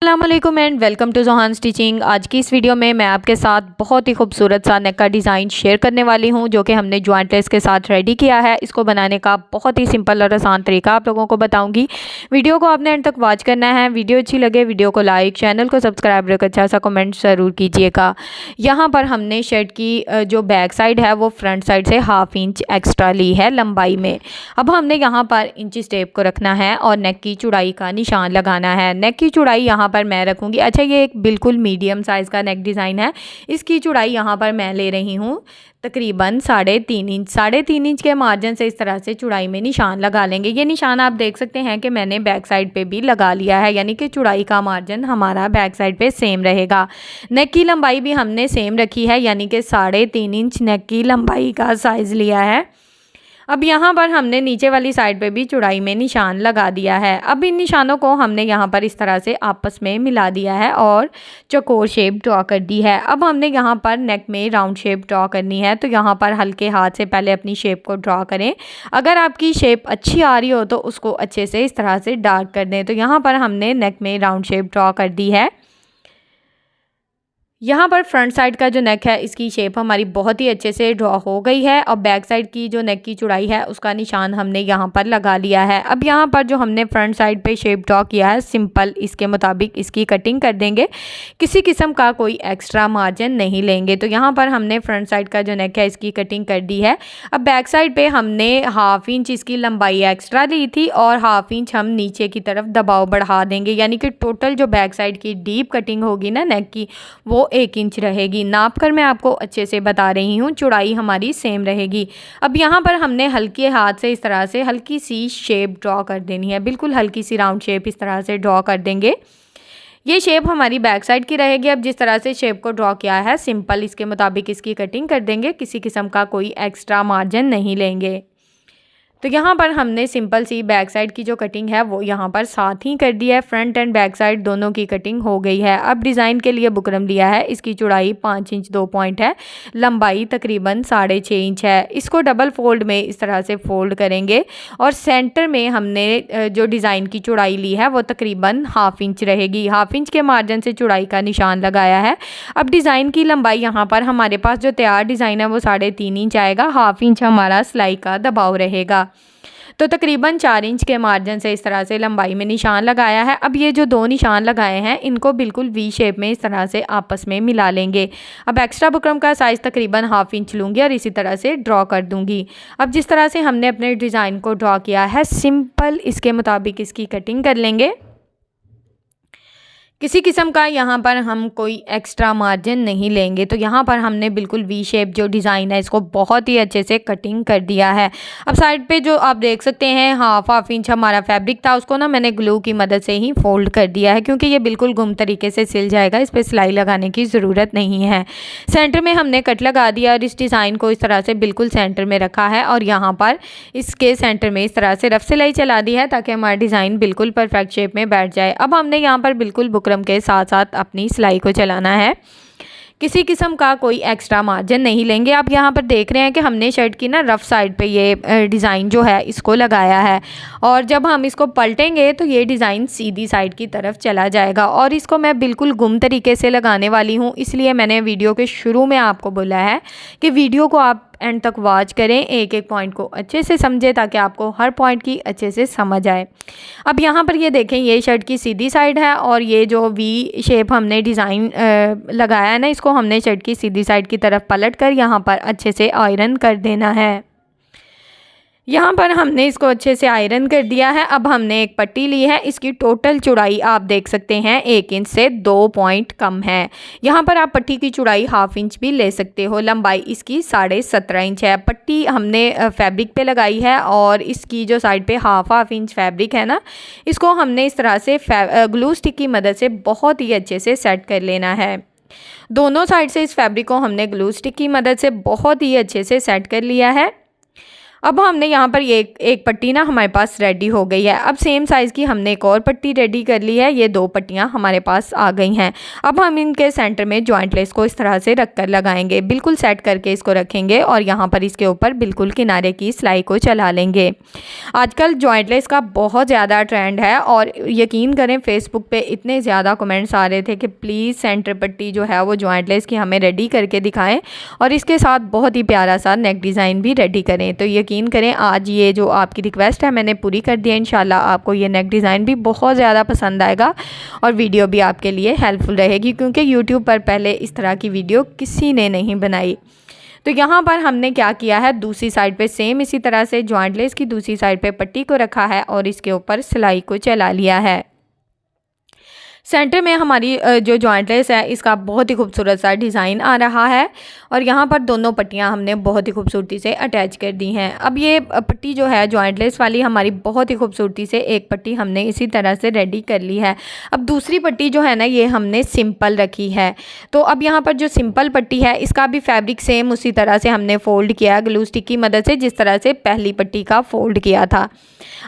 अस्सलाम वालेकुम and welcome to Johan stitching. आज की इस वीडियो में मैं आपके साथ बहुत ही खूबसूरत सा नेक का डिज़ाइन शेयर करने वाली हूं, जो कि हमने ज्वाइंट लेस के साथ रेडी किया है। इसको बनाने का बहुत ही सिंपल और आसान तरीका आप लोगों को बताऊंगी। वीडियो को आपने एंड तक वॉच करना है। वीडियो अच्छी लगे वीडियो को लाइक, चैनल को सब्सक्राइब रख अच्छा सा कमेंट ज़रूर कीजिएगा। यहाँ पर हमने शर्ट की जो बैक साइड है वो फ्रंट साइड से 1/2 इंच एक्स्ट्रा ली है लंबाई में। अब हमने यहाँ पर इंची स्टेप को रखना है और नेक की चौड़ाई का निशान लगाना है। नेक की चौड़ाई यहाँ पर मैं रखूँगी। अच्छा, ये एक बिल्कुल मीडियम साइज़ का नेक डिज़ाइन है। इसकी चौड़ाई यहाँ पर मैं ले रही हूँ तकरीबन 3.5 इंच। 3.5 इंच के मार्जिन से इस तरह से चौड़ाई में निशान लगा लेंगे। ये निशान आप देख सकते हैं कि मैंने बैक साइड पे भी लगा लिया है, यानी कि चौड़ाई का मार्जिन हमारा बैक साइड पे सेम रहेगा। नेक की लंबाई भी हमने सेम रखी है, यानी कि 3.5 इंच नेक की लंबाई का साइज़ लिया है। अब यहाँ पर हमने नीचे वाली साइड पे भी चौड़ाई में निशान लगा दिया है। अब इन निशानों को हमने यहाँ पर इस तरह से आपस में मिला दिया है और चौकोर शेप ड्रॉ कर दी है। अब हमने यहाँ पर नेक में राउंड शेप ड्रॉ करनी है, तो यहाँ पर हल्के हाथ से पहले अपनी शेप को ड्रॉ करें। अगर आपकी शेप अच्छी आ रही हो तो उसको अच्छे से इस तरह से डार्क कर दें। तो यहाँ पर हमने नेक में राउंड शेप ड्रॉ कर दी है। यहाँ पर फ्रंट साइड का जो नेक है इसकी शेप हमारी बहुत ही अच्छे से ड्रॉ हो गई है और बैक साइड की जो नेक की चौड़ाई है उसका निशान हमने यहाँ पर लगा लिया है। अब यहाँ पर जो हमने फ्रंट साइड पे शेप ड्रॉ किया है सिंपल इसके मुताबिक इसकी कटिंग कर देंगे। किसी किस्म का कोई एक्स्ट्रा मार्जिन नहीं लेंगे। तो यहाँ पर हमने फ्रंट साइड का जो नेक है इसकी कटिंग कर दी है। अब बैक साइड पर हमने 1/2 इंच इसकी लंबाई एक्स्ट्रा ली थी और 1/2 इंच हम नीचे की तरफ दबाव बढ़ा देंगे, यानी कि टोटल जो बैक साइड की डीप कटिंग होगी ना नेक की वो 1 इंच रहेगी। नाप कर मैं आपको अच्छे से बता रही हूँ, चौड़ाई हमारी सेम रहेगी। अब यहाँ पर हमने हल्के हाथ से इस तरह से हल्की सी शेप ड्रॉ कर देनी है, बिल्कुल हल्की सी राउंड शेप इस तरह से ड्रॉ कर देंगे। ये शेप हमारी बैक साइड की रहेगी। अब जिस तरह से शेप को ड्रॉ किया है सिंपल इसके मुताबिक इसकी कटिंग कर देंगे। किसी किस्म का कोई एक्स्ट्रा मार्जिन नहीं लेंगे। तो यहाँ पर हमने सिंपल सी बैक साइड की जो कटिंग है वो यहाँ पर साथ ही कर दी है। फ्रंट एंड बैक साइड दोनों की कटिंग हो गई है। अब डिज़ाइन के लिए बुकरम लिया है। इसकी चौड़ाई 5 इंच 2 पॉइंट है, लंबाई तकरीबन 6.5 इंच है। इसको डबल फोल्ड में इस तरह से फोल्ड करेंगे और सेंटर में हमने जो डिज़ाइन की चौड़ाई ली है वो तकरीबन 1/2 इंच रहेगी। 1/2 इंच के मार्जिन से चौड़ाई का निशान लगाया है। अब डिज़ाइन की लंबाई यहाँ पर हमारे पास जो तैयार डिज़ाइन है वो 3.5 इंच आएगा। 1/2 इंच हमारा सिलाई का दबाव रहेगा। तो तकरीबन 4 इंच के मार्जिन से इस तरह से लंबाई में निशान लगाया है। अब ये जो 2 निशान लगाए हैं इनको बिल्कुल वी शेप में इस तरह से आपस में मिला लेंगे। अब एक्स्ट्रा बुकरम का साइज़ तकरीबन 1/2 इंच लूँगी और इसी तरह से ड्रॉ कर दूँगी। अब जिस तरह से हमने अपने डिज़ाइन को ड्रॉ किया है सिंपल इसके मुताबिक इसकी कटिंग कर लेंगे। किसी किस्म का यहाँ पर हम कोई एक्स्ट्रा मार्जिन नहीं लेंगे। तो यहाँ पर हमने बिल्कुल वी शेप जो डिज़ाइन है इसको बहुत ही अच्छे से कटिंग कर दिया है। अब साइड पे जो आप देख सकते हैं 1/2 इंच हमारा फैब्रिक था, उसको ना मैंने ग्लू की मदद से ही फोल्ड कर दिया है, क्योंकि ये बिल्कुल गुम तरीके से सिल जाएगा। इस पर सिलाई लगाने की ज़रूरत नहीं है। सेंटर में हमने कट लगा दिया और इस डिज़ाइन को इस तरह से बिल्कुल सेंटर में रखा है और यहाँ पर इसके सेंटर में इस तरह से रफ सिलाई चला दी है ताकि हमारा डिज़ाइन बिल्कुल परफेक्ट शेप में बैठ जाए। अब हमने यहाँ पर बिल्कुल बुकरम के साथ साथ अपनी सिलाई को चलाना है। किसी किस्म का कोई एक्स्ट्रा मार्जिन नहीं लेंगे। आप यहाँ पर देख रहे हैं कि हमने शर्ट की ना रफ साइड पे ये डिज़ाइन जो है इसको लगाया है और जब हम इसको पलटेंगे तो ये डिज़ाइन सीधी साइड की तरफ चला जाएगा। और इसको मैं बिल्कुल गुम तरीके से लगाने वाली हूँ, इसलिए मैंने वीडियो के शुरू में आपको बोला है कि वीडियो को आप एंड तक वॉच करें, एक एक पॉइंट को अच्छे से समझें ताकि आपको हर पॉइंट की अच्छे से समझ आए। अब यहाँ पर ये देखें, ये शर्ट की सीधी साइड है और ये जो वी शेप हमने डिज़ाइन लगाया है ना इसको हमने शर्ट की सीधी साइड की तरफ पलट कर यहाँ पर अच्छे से आयरन कर देना है। यहाँ पर हमने इसको अच्छे से आयरन कर दिया है। अब हमने एक पट्टी ली है। इसकी टोटल चौड़ाई आप देख सकते हैं 1 इंच से 2 पॉइंट कम है। यहाँ पर आप पट्टी की चौड़ाई 1/2 इंच भी ले सकते हो। लंबाई इसकी 17.5 इंच है। पट्टी हमने फैब्रिक पे लगाई है और इसकी जो साइड पे 1/2 इंच फैब्रिक है ना इसको हमने इस तरह से ग्लू स्टिक की मदद से बहुत ही अच्छे से सेट कर लेना है। दोनों साइड से इस फैब्रिक को हमने ग्लू स्टिक की मदद से बहुत ही अच्छे से सेट कर लिया है। अब हमने यहाँ पर ये एक पट्टी ना हमारे पास रेडी हो गई है। अब सेम साइज़ की हमने एक और पट्टी रेडी कर ली है। ये 2 पट्टियाँ हमारे पास आ गई हैं। अब हम इनके सेंटर में जॉइंट लेस को इस तरह से रख कर लगाएंगे, बिल्कुल सेट करके इसको रखेंगे और यहाँ पर इसके ऊपर बिल्कुल किनारे की सिलाई को चला लेंगे। आजकल जॉइंट लेस का बहुत ज़्यादा ट्रेंड है और यकीन करें फेसबुक पे इतने ज़्यादा कमेंट्स आ रहे थे कि प्लीज़ सेंटर पट्टी जो है वो जॉइंट लेस की हमें रेडी करके दिखाएं और इसके साथ बहुत ही प्यारा सा नेक डिज़ाइन भी रेडी करें। तो यकीन करें आज ये जो आपकी रिक्वेस्ट है मैंने पूरी कर दी है। इंशाल्लाह आपको ये नेक डिज़ाइन भी बहुत ज़्यादा पसंद आएगा और वीडियो भी आपके लिए हेल्पफुल रहेगी, क्योंकि यूट्यूब पर पहले इस तरह की वीडियो किसी ने नहीं बनाई। तो यहाँ पर हमने क्या किया है, दूसरी साइड पे सेम इसी तरह से जॉइंट लेस की दूसरी साइड पे पट्टी को रखा है और इसके ऊपर सिलाई को चला लिया है। सेंटर में हमारी जो जॉइंट लेस है इसका बहुत ही खूबसूरत सा डिज़ाइन आ रहा है और यहाँ पर दोनों पट्टियाँ हमने बहुत ही खूबसूरती से अटैच कर दी हैं। अब ये पट्टी जो है जॉइंट लेस वाली हमारी बहुत ही खूबसूरती से एक पट्टी हमने इसी तरह से रेडी कर ली है। अब दूसरी पट्टी जो है ना ये हमने सिंपल रखी है। तो अब यहाँ पर जो सिंपल पट्टी है इसका भी फैब्रिक सेम उसी तरह से हमने फ़ोल्ड किया ग्लू स्टिक की मदद से, जिस तरह से पहली पट्टी का फ़ोल्ड किया था।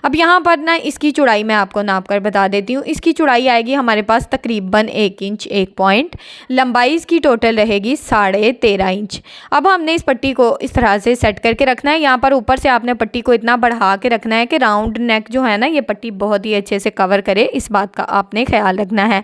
अब यहाँ पर ना इसकी चौड़ाई मैं आपको नाप कर बता देती हूँ। इसकी चौड़ाई आएगी हमारे पास तकरीबन 1 इंच 1 पॉइंट, लंबाई इसकी टोटल रहेगी 13.5 इंच। अब हमने इस पट्टी को इस तरह से सेट करके रखना है। यहाँ पर ऊपर से आपने पट्टी को इतना बढ़ा के रखना है कि राउंड नेक जो है ना ये पट्टी बहुत ही अच्छे से कवर करे, इस बात का आपने ख्याल रखना है।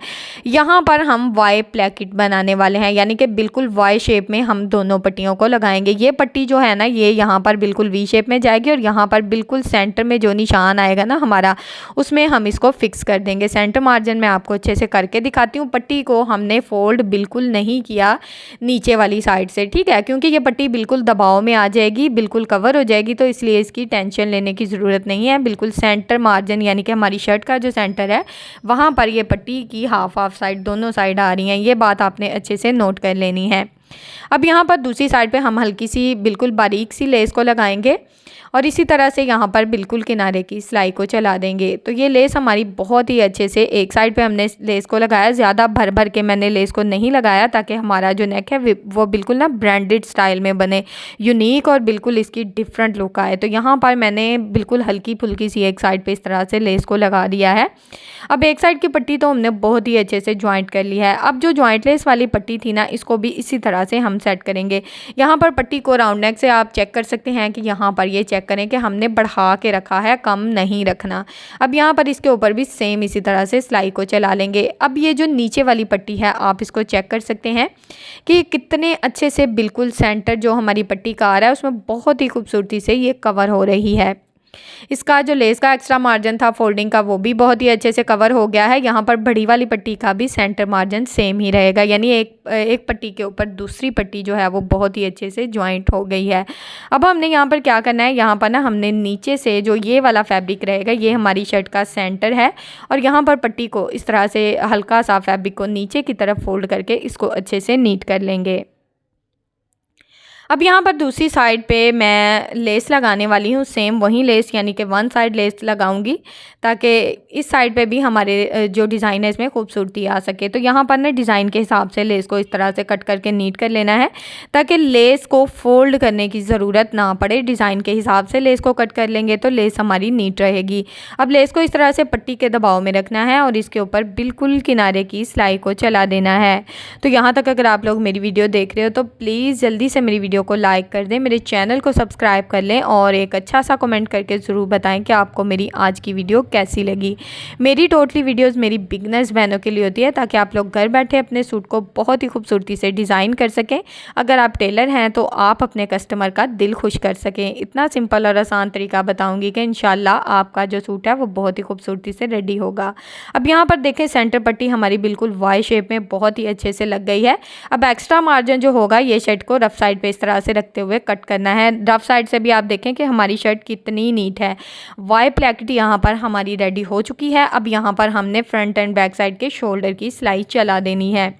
यहाँ पर हम वाई प्लेकेट बनाने वाले हैं, यानी कि बिल्कुल वाई शेप में हम दोनों पट्टियों को लगाएंगे। ये पट्टी जो है ना ये यहाँ पर बिल्कुल वी शेप में जाएगी और यहाँ पर बिल्कुल सेंटर में जो निशान आएगा ना हमारा उसमें हम इसको फिक्स कर देंगे। सेंटर मार्जिन मैं आपको अच्छे से करके दिखाती हूँ। पट्टी को हमने फोल्ड बिल्कुल नहीं किया नीचे वाली साइड से, ठीक है, क्योंकि ये पट्टी बिल्कुल दबाव में आ जाएगी, बिल्कुल कवर हो जाएगी, तो इसलिए इसकी टेंशन लेने की ज़रूरत नहीं है। बिल्कुल सेंटर मार्जिन यानी कि हमारी शर्ट का जो सेंटर है वहाँ पर ये पट्टी की हाफ साइड दोनों साइड आ रही हैं, ये बात आपने अच्छे से नोट कर लेनी है। अब यहाँ पर दूसरी साइड पे हम हल्की सी बिल्कुल बारीक सी लेस को लगाएंगे और इसी तरह से यहाँ पर बिल्कुल किनारे की सिलाई को चला देंगे। तो ये लेस हमारी बहुत ही अच्छे से एक साइड पे हमने लेस को लगाया, ज़्यादा भर भर के मैंने लेस को नहीं लगाया ताकि हमारा जो नेक है वो बिल्कुल ना ब्रांडेड स्टाइल में बने, यूनिक और बिल्कुल इसकी डिफरेंट लुक आए। तो यहाँ पर मैंने बिल्कुल हल्की फुल्की सी एक साइड पर इस तरह से लेस को लगा दिया है। अब एक साइड की पट्टी तो हमने बहुत ही अच्छे से ज्वाइंट कर ली है। अब जो ज्वाइंट लेस वाली पट्टी थी ना इसको भी इसी तरह से हम सेट करेंगे। यहाँ पर पट्टी को राउंड नेक से आप चेक कर सकते हैं कि यहाँ पर ये चेक करें कि हमने बढ़ा के रखा है, कम नहीं रखना। अब यहाँ पर इसके ऊपर भी सेम इसी तरह से सिलाई को चला लेंगे। अब ये जो नीचे वाली पट्टी है आप इसको चेक कर सकते हैं कि कितने अच्छे से बिल्कुल सेंटर जो हमारी पट्टी का आ रहा है उसमें बहुत ही खूबसूरती से ये कवर हो रही है। इसका जो लेस का एक्स्ट्रा मार्जिन था फोल्डिंग का वो भी बहुत ही अच्छे से कवर हो गया है। यहाँ पर बड़ी वाली पट्टी का भी सेंटर मार्जिन सेम ही रहेगा, यानी एक पट्टी के ऊपर दूसरी पट्टी जो है वो बहुत ही अच्छे से ज्वाइंट हो गई है। अब हमने यहाँ पर क्या करना है, यहाँ पर ना हमने नीचे से जो ये वाला फैब्रिक रहेगा ये हमारी शर्ट का सेंटर है और यहाँ पर पट्टी को इस तरह से हल्का सा फैब्रिक को नीचे की तरफ फोल्ड करके इसको अच्छे से नीट कर लेंगे। अब यहाँ पर दूसरी साइड पे मैं लेस लगाने वाली हूँ, सेम वही लेस यानी कि वन साइड लेस लगाऊंगी ताकि इस साइड पे भी हमारे जो डिज़ाइन है इसमें खूबसूरती आ सके। तो यहाँ पर ना डिज़ाइन के हिसाब से लेस को इस तरह से कट करके नीट कर लेना है ताकि लेस को फोल्ड करने की ज़रूरत ना पड़े। डिज़ाइन के हिसाब से लेस को कट कर लेंगे तो लेस हमारी नीट रहेगी। अब लेस को इस तरह से पट्टी के दबाव में रखना है और इसके ऊपर बिल्कुल किनारे की सिलाई को चला देना है। तो यहाँ तक अगर आप लोग मेरी वीडियो देख रहे हो तो प्लीज़ जल्दी से मेरी वीडियो को लाइक कर दें, मेरे चैनल को सब्सक्राइब कर लें और एक अच्छा सा कमेंट करके ज़रूर बताएं कि आपको मेरी आज की वीडियो कैसी लगी। मेरी टोटली वीडियोस मेरी बिगनर्स बहनों के लिए होती है ताकि आप लोग घर बैठे अपने सूट को बहुत ही खूबसूरती से डिज़ाइन कर सकें। अगर आप टेलर हैं तो आप अपने कस्टमर का दिल खुश कर सकें। इतना सिंपल और आसान तरीका बताऊँगी कि इंशाल्लाह आपका जो सूट है वो बहुत ही खूबसूरती से रेडी होगा। अब यहाँ पर देखें सेंटर पट्टी हमारी बिल्कुल वाई शेप में बहुत ही अच्छे से लग गई है। अब एक्स्ट्रा मार्जिन जो होगा ये शर्ट को रफ साइड पे इस तरह से रखते हुए कट करना है। रफ साइड से भी आप देखें कि हमारी शर्ट कितनी नीट है। वाई प्लेकेट यहाँ पर हमारी रेडी हो चुकी है। अब यहाँ पर हमने फ्रंट एंड बैक साइड के शोल्डर की सिलाई चला देनी है।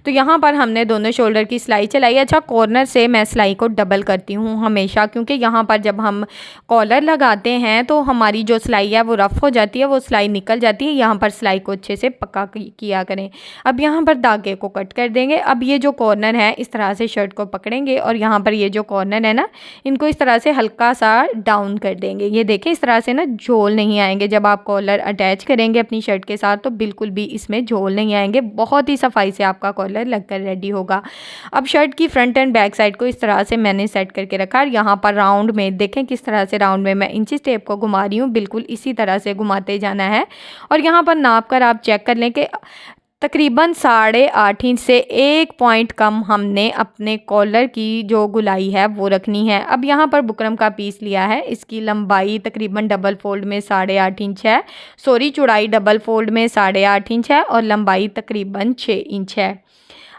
तो यहाँ पर हमने दोनों शोल्डर की सिलाई चलाई। अच्छा, कॉर्नर से मैं सिलाई को डबल करती हूँ हमेशा, क्योंकि यहाँ पर जब हम कॉलर लगाते हैं तो हमारी जो सिलाई है वो रफ़ हो जाती है, वो सिलाई निकल जाती है। यहाँ पर सिलाई को अच्छे से पक्का किया करें। अब यहाँ पर धागे को कट कर देंगे। अब ये जो कॉर्नर है इस तरह से शर्ट को पकड़ेंगे और यहाँ पर ये जो कॉर्नर है ना, इनको इस तरह से हल्का सा डाउन कर देंगे। ये देखें इस तरह से ना झोल नहीं आएंगे। जब आप कॉलर अटैच करेंगे अपनी शर्ट के साथ तो बिल्कुल भी इसमें झोल नहीं आएंगे। बहुत ही सफाई से आपका कॉलर लगकर रेडी होगा। अब शर्ट की फ्रंट एंड बैक साइड को इस तरह से मैंने सेट करके रखा है। यहाँ पर राउंड में देखें किस तरह से राउंड में मैं इंची टेप को घुमा रही हूँ, बिल्कुल इसी तरह से घुमाते जाना है। और यहाँ पर नाप कर आप चेक कर लें कि तकरीबन 8.5 इंच से 1 पॉइंट कम हमने अपने कॉलर की जो गुलाई है वो रखनी है। अब यहाँ पर बुकरम का पीस लिया है, इसकी लंबाई तकरीबन डबल फोल्ड में 8.5 इंच है, सॉरी चौड़ाई डबल फोल्ड में 8.5 इंच है और लंबाई तकरीबन 6 इंच है।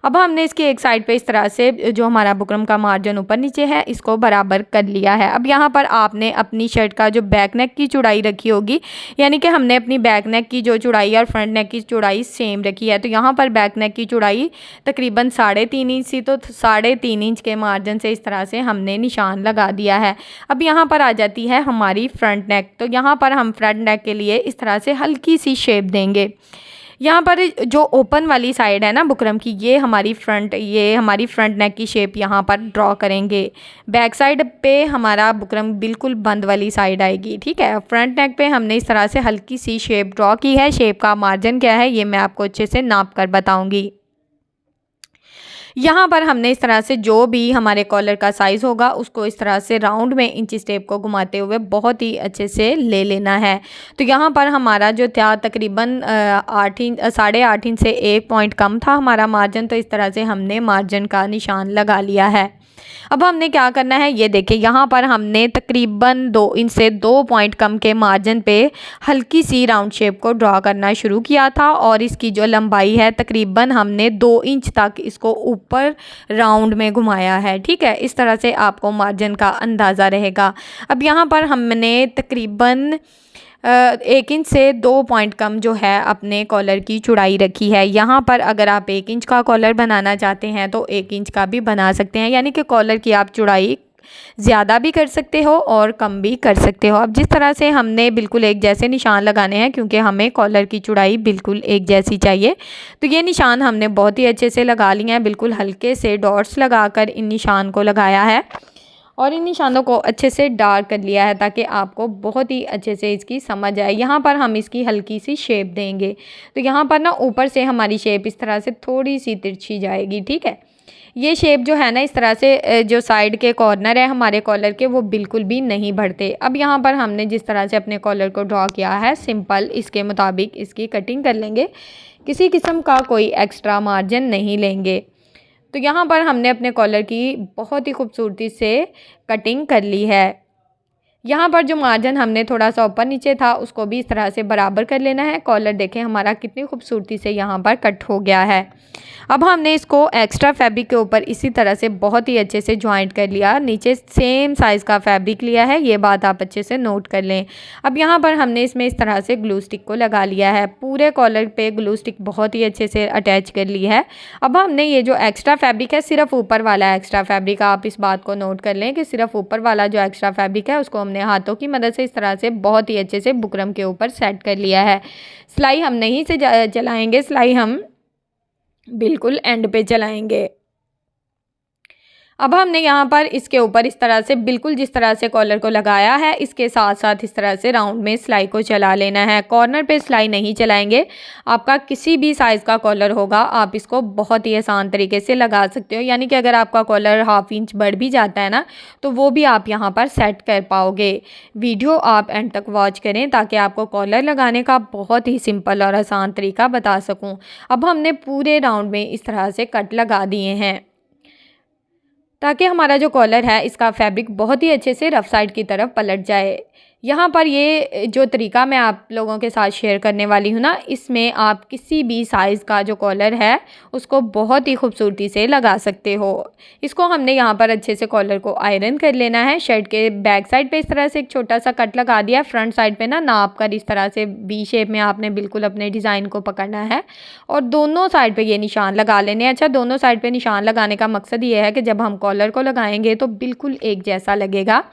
अब हमने इसकी एक साइड पे इस तरह से जो हमारा बुकरम का मार्जिन ऊपर नीचे है इसको बराबर कर लिया है। अब यहाँ पर आपने अपनी शर्ट का जो बैक नेक की चौड़ाई रखी होगी, यानी कि हमने अपनी बैक नेक की जो चौड़ाई और फ्रंट नेक की चौड़ाई सेम रखी है। तो यहाँ पर बैक नेक की चौड़ाई तकरीबन 3.5 इंच थी, तो 3.5 इंच के मार्जिन से इस तरह से हमने निशान लगा दिया है। अब यहाँ पर आ जाती है हमारी फ्रंट नेक। तो यहाँ पर हम फ्रंट नेक के लिए इस तरह से हल्की सी शेप देंगे। यहाँ पर जो ओपन वाली साइड है ना बुकरम की, ये हमारी फ्रंट नेक की शेप यहाँ पर ड्रॉ करेंगे। बैक साइड पे हमारा बुकरम बिल्कुल बंद वाली साइड आएगी, ठीक है। फ्रंट नेक पे हमने इस तरह से हल्की सी शेप ड्रॉ की है। शेप का मार्जिन क्या है ये मैं आपको अच्छे से नाप कर बताऊँगी। यहाँ पर हमने इस तरह से जो भी हमारे कॉलर का साइज़ होगा उसको इस तरह से राउंड में इंची स्टेप को घुमाते हुए बहुत ही अच्छे से ले लेना है। तो यहाँ पर हमारा जो था तकरीबन 8.5 इंच से 1 पॉइंट कम था हमारा मार्जिन, तो इस तरह से हमने मार्जिन का निशान लगा लिया है। अब हमने क्या करना है ये देखिए, यहाँ पर हमने तकरीबन 2 इंच से 2 पॉइंट कम के मार्जिन पे हल्की सी राउंड शेप को ड्रॉ करना शुरू किया था और इसकी जो लंबाई है तकरीबन हमने 2 इंच तक इसको ऊपर राउंड में घुमाया है, ठीक है। इस तरह से आपको मार्जिन का अंदाज़ा रहेगा। अब यहाँ पर हमने तकरीबन 1 इंच से 2 पॉइंट कम जो है अपने कॉलर की चौड़ाई रखी है। यहाँ पर अगर आप 1 इंच का कॉलर बनाना चाहते हैं तो 1 इंच का भी बना सकते हैं, यानी कि कॉलर की आप चौड़ाई ज़्यादा भी कर सकते हो और कम भी कर सकते हो। अब जिस तरह से हमने बिल्कुल एक जैसे निशान लगाने हैं क्योंकि हमें कॉलर की चौड़ाई बिल्कुल एक जैसी चाहिए, तो ये निशान हमने बहुत ही अच्छे से लगा लिए हैं। बिल्कुल हल्के से डॉट्स लगाकर इन निशान को लगाया है और इन निशानों को अच्छे से डार्क कर लिया है ताकि आपको बहुत ही अच्छे से इसकी समझ आए। यहाँ पर हम इसकी हल्की सी शेप देंगे। तो यहाँ पर ना ऊपर से हमारी शेप इस तरह से थोड़ी सी तिरछी जाएगी, ठीक है। ये शेप जो है ना इस तरह से जो साइड के कॉर्नर है हमारे कॉलर के वो बिल्कुल भी नहीं बढ़ते। अब यहाँ पर हमने जिस तरह से अपने कॉलर को ड्रॉ किया है सिंपल इसके मुताबिक इसकी कटिंग कर लेंगे। किसी किस्म का कोई एक्स्ट्रा मार्जिन नहीं लेंगे। तो यहाँ पर हमने अपने कॉलर की बहुत ही खूबसूरती से कटिंग कर ली है। यहाँ पर जो मार्जिन हमने थोड़ा सा ऊपर नीचे था उसको भी इस तरह से बराबर कर लेना है। कॉलर देखें हमारा कितनी खूबसूरती से यहाँ पर कट हो गया है। अब हमने इसको एक्स्ट्रा फैब्रिक के ऊपर इसी तरह से बहुत ही अच्छे से ज्वाइंट कर लिया। नीचे सेम साइज़ का फैब्रिक लिया है, ये बात आप अच्छे से नोट कर लें। अब यहाँ पर हमने इसमें इस तरह से ग्लू स्टिक को लगा लिया है। पूरे कॉलर पे ग्लू स्टिक बहुत ही अच्छे से अटैच कर ली है। अब हमने ये जो एक्स्ट्रा फैब्रिक है सिर्फ ऊपर वाला एक्स्ट्रा फैब्रिक, आप इस बात को नोट कर लें कि सिर्फ ऊपर वाला जो एक्स्ट्रा फैब्रिक है उसको हमने हाथों की मदद से इस तरह से बहुत ही अच्छे से बुकरम के ऊपर सेट कर लिया है। सिलाई हम नहीं से चलाएंगे, सिलाई हम बिल्कुल एंड पे चलाएंगे। अब हमने यहाँ पर इसके ऊपर इस तरह से बिल्कुल जिस तरह से कॉलर को लगाया है इसके साथ साथ इस तरह से राउंड में सिलाई को चला लेना है। कॉर्नर पे सिलाई नहीं चलाएंगे। आपका किसी भी साइज़ का कॉलर होगा आप इसको बहुत ही आसान तरीके से लगा सकते हो, यानी कि अगर आपका कॉलर 1/2 इंच बढ़ भी जाता है ना तो वो भी आप यहाँ पर सेट कर पाओगे। वीडियो आप एंड तक वॉच करें ताकि आपको कॉलर लगाने का बहुत ही सिंपल और आसान तरीका बता सकूँ। अब हमने पूरे राउंड में इस तरह से कट लगा दिए हैं ताकि हमारा जो कॉलर है इसका फैब्रिक बहुत ही अच्छे से रफ़ साइड की तरफ पलट जाए। यहाँ पर ये जो तरीका मैं आप लोगों के साथ शेयर करने वाली हूँ ना, इसमें आप किसी भी साइज़ का जो कॉलर है उसको बहुत ही खूबसूरती से लगा सकते हो। इसको हमने यहाँ पर अच्छे से कॉलर को आयरन कर लेना है। शर्ट के बैक साइड पे इस तरह से एक छोटा सा कट लगा दिया। फ्रंट साइड पे ना नाप कर इस तरह से वी शेप में आपने बिल्कुल अपने डिज़ाइन को पकड़ना है और दोनों साइड पर ये निशान लगा लेने हैं। अच्छा, दोनों साइड पर निशान लगाने का मकसद ये है कि जब हम कॉलर को लगाएंगे तो बिल्कुल एक जैसा लगेगा।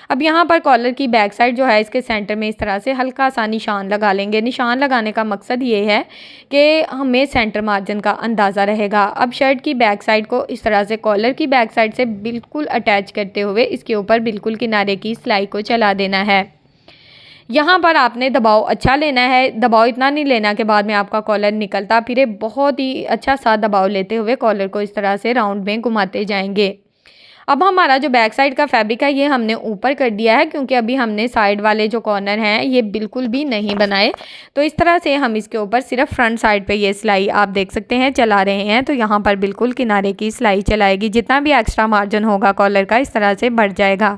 अब यहाँ पर कॉलर की बैक साइड साइड जो है इसके सेंटर में इस तरह से हल्का सा निशान लगा लेंगे। निशान लगाने का मकसद ये है कि हमें सेंटर मार्जिन का अंदाज़ा रहेगा। अब शर्ट की बैक साइड को इस तरह से कॉलर की बैक साइड से बिल्कुल अटैच करते हुए इसके ऊपर बिल्कुल किनारे की सिलाई को चला देना है। यहाँ पर आपने दबाव अच्छा लेना है, दबाव इतना नहीं लेना कि बाद में आपका कॉलर निकलता फिरे। बहुत ही अच्छा सा दबाव लेते हुए कॉलर को इस तरह से राउंड में घुमाते जाएंगे। अब हमारा जो बैक साइड का फैब्रिक है ये हमने ऊपर कर दिया है, क्योंकि अभी हमने साइड वाले जो कॉर्नर हैं ये बिल्कुल भी नहीं बनाए। तो इस तरह से हम इसके ऊपर सिर्फ फ्रंट साइड पे ये सिलाई आप देख सकते हैं चला रहे हैं। तो यहाँ पर बिल्कुल किनारे की सिलाई चलाएगी, जितना भी एक्स्ट्रा मार्जिन होगा कॉलर का इस तरह से बढ़ जाएगा।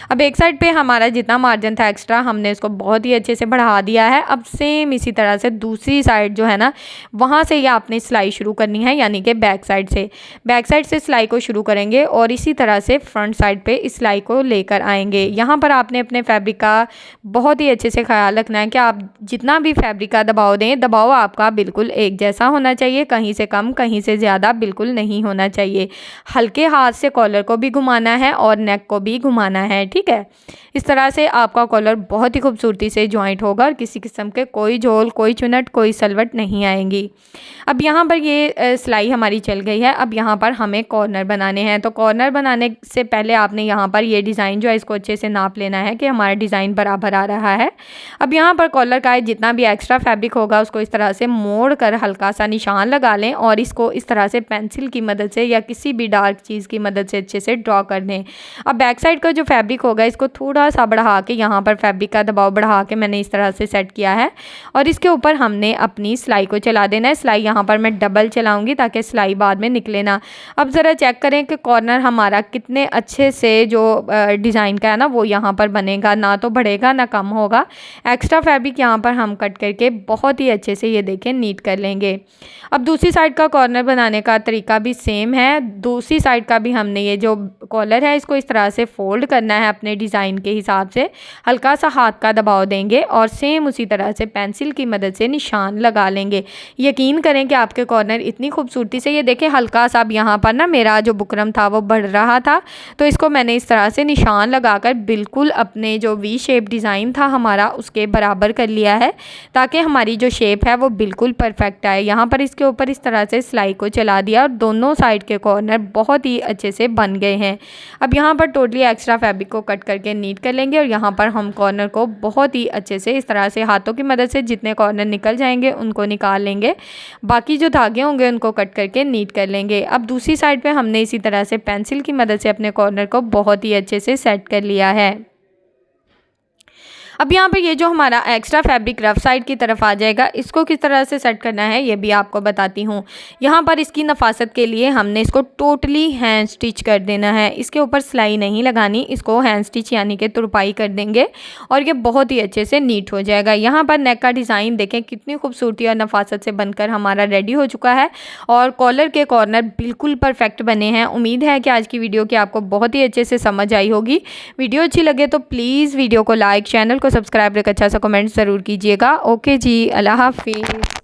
अब एक साइड पर हमारा जितना मार्जिन था एक्स्ट्रा हमने इसको बहुत ही अच्छे से बढ़ा दिया है। अब सेम इसी तरह से दूसरी साइड जो है ना वहाँ से ये आपने सिलाई शुरू करनी है, यानी कि बैक साइड से सिलाई को शुरू करेंगे और इसी तरह से फ्रंट साइड पे इस सिलाई को लेकर आएंगे। यहाँ पर आपने अपने फैब्रिक का बहुत ही अच्छे से ख्याल रखना है कि आप जितना भी फैब्रिक का दबाव दें, दबाव आपका बिल्कुल एक जैसा होना चाहिए, कहीं से कम कहीं से ज़्यादा बिल्कुल नहीं होना चाहिए। हल्के हाथ से कॉलर को भी घुमाना है और नेक को भी घुमाना है, ठीक है। इस तरह से आपका कॉलर बहुत ही खूबसूरती से जॉइंट होगा और किसी किस्म के कोई झोल, कोई चुनट, कोई सलवट नहीं आएंगी। अब यहाँ पर ये सिलाई हमारी चल गई है। अब यहाँ पर हमें कॉर्नर बनाने हैं। तो कॉर्नर बनाने से पहले आपने यहाँ पर ये डिज़ाइन जो है इसको अच्छे से नाप लेना है कि हमारा डिज़ाइन बराबर आ रहा है। अब यहाँ पर कॉलर का जितना भी एक्स्ट्रा फैब्रिक होगा उसको इस तरह से मोड़ कर हल्का सा निशान लगा लें और इसको इस तरह से पेंसिल की मदद से या किसी भी डार्क चीज़ की मदद से अच्छे से ड्रॉ कर दें। अब बैक साइड का जो फैब्रिक होगा इसको थोड़ा सा बढ़ा के यहाँ पर फैब्रिक का दबाव बढ़ा के मैंने इस तरह से सेट किया है और इसके ऊपर हमने अपनी सिलाई को चला देना है। सिलाई यहाँ पर मैं डबल चलाऊँगी ताकि सिलाई बाद में निकले ना। अब ज़रा चेक करें कि कॉर्नर हमारा कितने अच्छे से जो डिज़ाइन का है ना वो यहाँ पर बनेगा, ना तो बढ़ेगा ना कम होगा। एक्स्ट्रा फैब्रिक यहाँ पर हम कट करके बहुत ही अच्छे से ये देखें नीट कर लेंगे। अब दूसरी साइड का कॉर्नर बनाने का तरीका भी सेम है। दूसरी साइड का भी हमने ये जो कॉलर है इसको इस तरह से फोल्ड करना है अपने डिज़ाइन के हिसाब से, हल्का सा हाथ का दबाव देंगे और सेम उसी तरह से पेंसिल की मदद से निशान लगा लेंगे। यकीन करें कि आपके कॉर्नर इतनी खूबसूरती से ये देखें हल्का सा अब यहाँ पर ना मेरा जो बुकरम था वो बढ़ रहा था, तो इसको मैंने इस तरह से निशान लगाकर बिल्कुल अपने जो वी शेप डिज़ाइन था हमारा उसके बराबर कर लिया है ताकि हमारी जो शेप है वो बिल्कुल परफेक्ट आए। यहाँ पर इसके ऊपर इस तरह से सिलाई को चला दिया और दोनों साइड के कॉर्नर बहुत ही अच्छे से बन गए हैं। अब यहाँ पर टोटली एक्स्ट्रा फैब्रिक को कट करके नीट कर लेंगे और यहाँ पर हम कॉर्नर को बहुत ही अच्छे से इस तरह से हाथों की मदद से जितने कॉर्नर निकल जाएंगे उनको निकाल लेंगे, बाकी जो धागे होंगे उनको कट करके नीट कर लेंगे। अब दूसरी साइड पे हमने इसी तरह से पेंसिल की मदद से अपने कॉर्नर को बहुत ही अच्छे से सेट कर लिया है। अब यहाँ पे ये जो हमारा एक्स्ट्रा फैब्रिक रफ साइड की तरफ आ जाएगा इसको किस तरह से सेट करना है ये भी आपको बताती हूँ। यहाँ पर इसकी नफासत के लिए हमने इसको टोटली हैंड स्टिच कर देना है, इसके ऊपर सिलाई नहीं लगानी, इसको हैंड स्टिच यानी कि तुरपाई कर देंगे और ये बहुत ही अच्छे से नीट हो जाएगा। यहाँ पर नेक का डिज़ाइन देखें कितनी खूबसूरती और नफासत से बनकर हमारा रेडी हो चुका है और कॉलर के कॉर्नर बिल्कुल परफेक्ट बने हैं। उम्मीद है कि आज की वीडियो की आपको बहुत ही अच्छे से समझ आई होगी। वीडियो अच्छी लगे तो प्लीज़ वीडियो को लाइक, चैनल को सब्सक्राइब, एक अच्छा सा कमेंट ज़रूर कीजिएगा। ओके जी, अल्लाह हाफिज़।